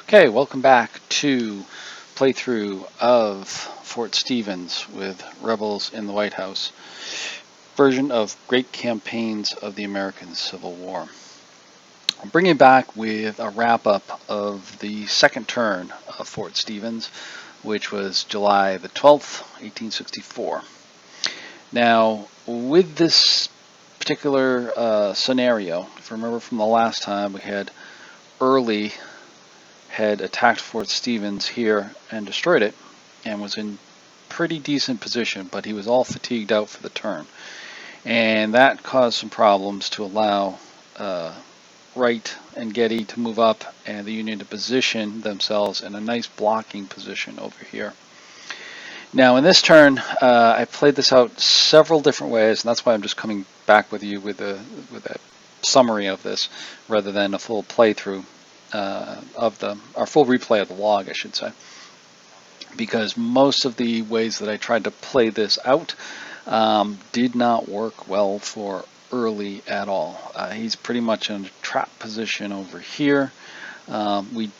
Okay, welcome back to playthrough of Fort Stevens with Rebels in the White House, version of Great Campaigns of the American Civil War. I'm bringing you back with a wrap-up of the second turn of Fort Stevens, which was July the 12th, 1864. Now, with this particular scenario, if you remember from the last time, we had Early had attacked Fort Stevens here and destroyed it and was in pretty decent position, but he was all fatigued out for the turn. And that caused some problems to allow Wright and Getty to move up and the Union to position themselves in a nice blocking position over here. Now in this turn, I played this out several different ways, and that's why I'm just coming back with you with a summary of this rather than a full playthrough. Our full replay of the log, I should say, because most of the ways that I tried to play this out did not work well for Early at all. He's pretty much in a trap position over here. The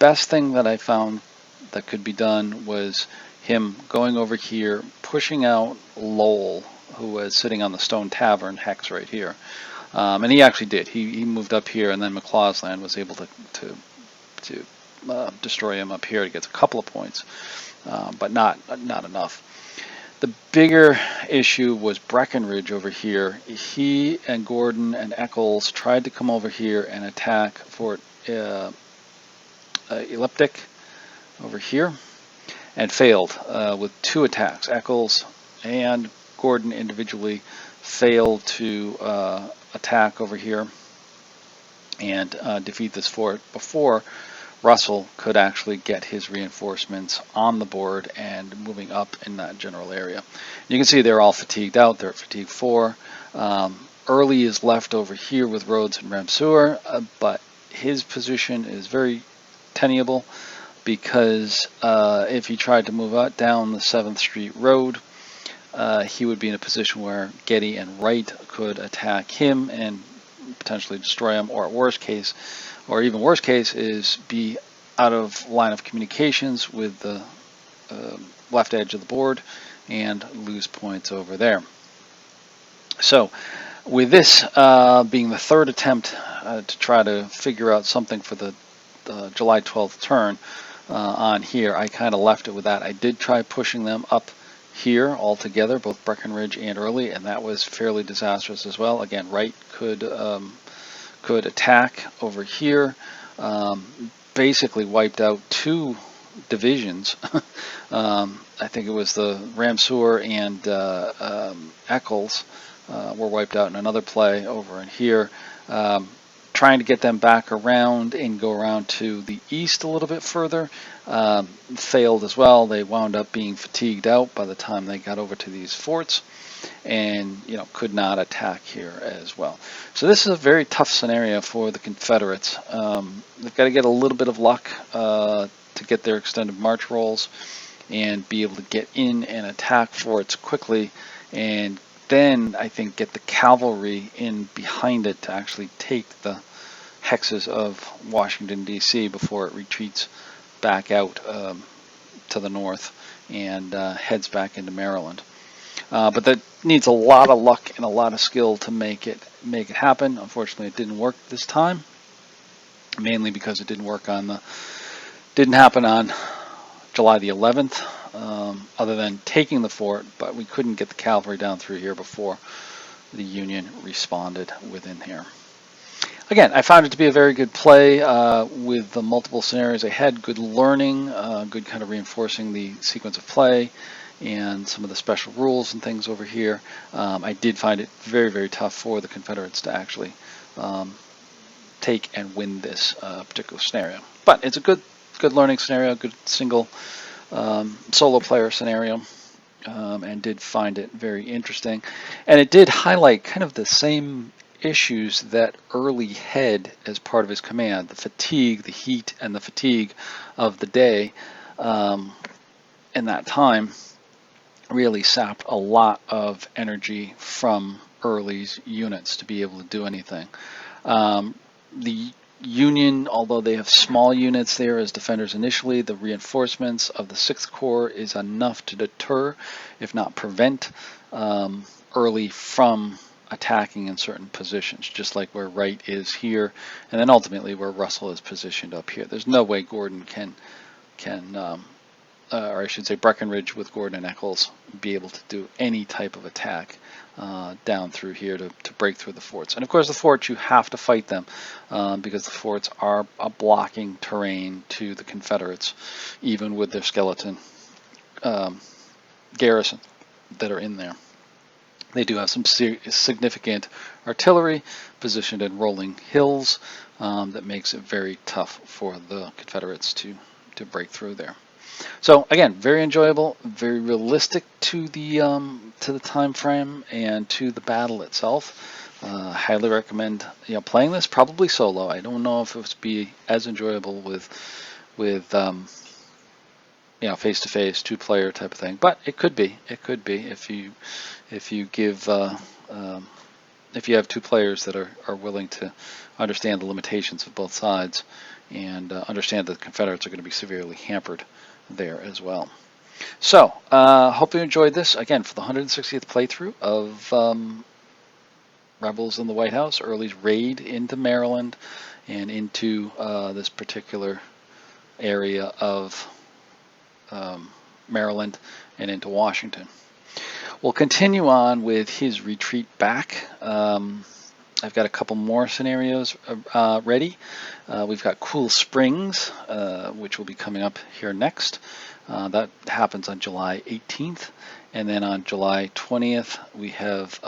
best thing that I found that could be done was him going over here, pushing out Lowell, who was sitting on the Stone Tavern hex right here. And he actually did. He moved up here, and then McLaughlin was able to destroy him up here. He gets a couple of points, but not enough. The bigger issue was Breckinridge over here. He and Gordon and Eccles tried to come over here and attack Fort Elliptic over here, and failed with two attacks. Eccles and Gordon individually failed to attack over here and defeat this fort before Russell could actually get his reinforcements on the board and moving up in that general area. You can see they're all fatigued out. They're at fatigue 4. Early is left over here with Rhodes and Ramseur, but his position is very tenable because if he tried to move out down the 7th Street Road, he would be in a position where Getty and Wright could attack him and potentially destroy him, or at worst case, or even worst case, is be out of line of communications with the left edge of the board and lose points over there. So with this being the third attempt to try to figure out something for the July 12th turn on here, I kind of left it with that. I did try pushing them up here all together, both Breckinridge and Early, and that was fairly disastrous as well. Again, Wright could attack over here, basically wiped out 2 divisions. I think it was the Ramseur and Eccles were wiped out in another play over in here. Trying to get them back around and go around to the east a little bit further failed as well. They wound up being fatigued out by the time they got over to these forts, and could not attack here as well. So this is a very tough scenario for the Confederates. They've got to get a little bit of luck to get their extended march rolls and be able to get in and attack forts quickly, and then I think get the cavalry in behind it to actually take the hexes of Washington, D.C. before it retreats back out to the north and heads back into Maryland. But that needs a lot of luck and a lot of skill to make it happen. Unfortunately, it didn't work this time, mainly because it didn't happen on July the 11th. Other than taking the fort, but we couldn't get the cavalry down through here before the Union responded within here. Again, I found it to be a very good play with the multiple scenarios. I had good learning, good kind of reinforcing the sequence of play and some of the special rules and things over here. I did find it very, very tough for the Confederates to actually take and win this particular scenario. But it's a good learning scenario, good single solo player scenario, and did find it very interesting. And it did highlight kind of the same issues that Early had as part of his command: the fatigue, the heat, and the fatigue of the day in that time really sapped a lot of energy from Early's units to be able to do anything. The Union, although they have small units there as defenders initially, the reinforcements of the 6th Corps is enough to deter, if not prevent, Early from attacking in certain positions, just like where Wright is here, and then ultimately where Russell is positioned up here. There's no way Gordon can or I should say Breckinridge with Gordon and Eccles, be able to do any type of attack down through here to break through the forts. And of course the forts, you have to fight them because the forts are a blocking terrain to the Confederates, even with their skeleton garrison that are in there. They do have some significant artillery positioned in rolling hills that makes it very tough for the Confederates to break through there. So again, very enjoyable, very realistic to the time frame and to the battle itself. Highly recommend playing this, probably solo. I don't know if it would be as enjoyable with face-to-face, two-player type of thing, but it could be. It could be if you give if you have two players that are willing to understand the limitations of both sides and understand that the Confederates are going to be severely hampered there as well. So, hope you enjoyed this. Again, for the 160th playthrough of Rebels in the White House, Early's raid into Maryland and into this particular area of Maryland and into Washington. We'll continue on with his retreat back. I've got a couple more scenarios ready. We've got Cool Springs, which will be coming up here next. That happens on July 18th. And then on July 20th, we have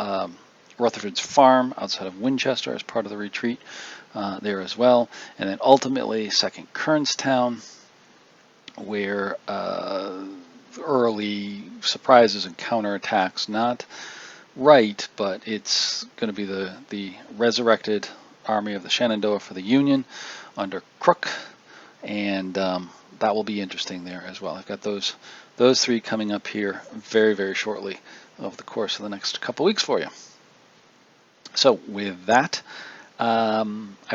Rutherford's Farm outside of Winchester as part of the retreat there as well. And then ultimately, 2nd Kernstown, where Early surprises and counterattacks, not Wright, but it's going to be the resurrected army of the Shenandoah for the Union under Crook, and that will be interesting there as well. I've got those three coming up here very, very shortly over the course of the next couple weeks for you. So with that, I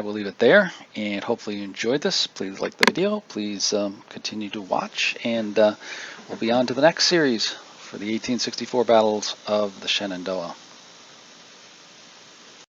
will leave it there, and hopefully you enjoyed this. Please like the video. Please continue to watch, and we'll be on to the next series for the 1864 battles of the Shenandoah.